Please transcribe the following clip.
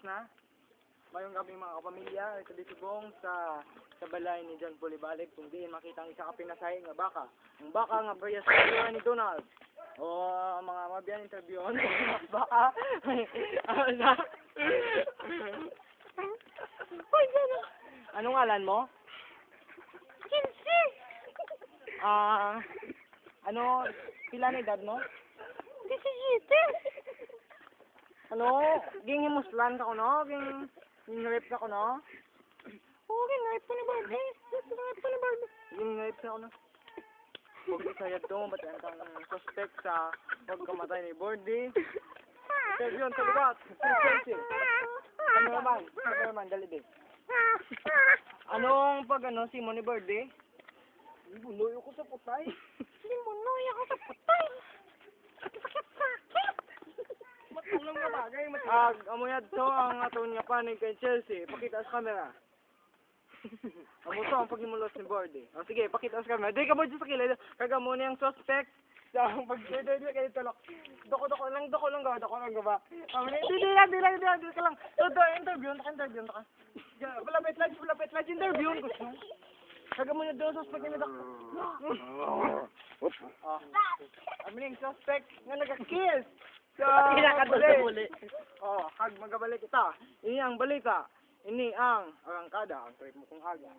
na. Mayong gabi mga kapamilya, ito di subong sa balay ni John Pulibalig, kung diin makita ang isa ka pinasay nga baka. Ang baka nga priyas sa ni Donald. O mga mabiyan interviewon, baka. Anong ngalan mo? Kinsi! Ano, pila na edad mo? 17! Ano, ging himuslan ka ko no? Ging rape ka ko no? Oo, ginayip ko ni Barbie. Ginayip ko ni Barbie. Ging rape ka ko no? Huwag isayad to, ba't yan kang suspect sa pagkamatay ni Bordy? Interview sa lugat, Chelsea. Ano naman, dali din. Anong simo ni Bordy? Buloy ako sa putay. Limunoy ako sa putay. Sakit sa akin. Matulong na bagay. Amuyad to ang aton nga panig kay Chelsea. Pakita sa camera. Amo to ang paghimulos ni Bordy. Sige, pakita sa camera. Di ka mo dyan sa kilid. Kagamo na yung suspect. Sa pag-dede kayo tulok. Doko lang ba? Di ka lang. Interview ka. Palapit lang, interview ko. Kagamo na doon suspect ni Doc. Aming suspect nga nag-kiss. Kinakaduli. Hag magabalik kita. Ini ang balita. Ini ang arangkada. Ang trip mo kong aga.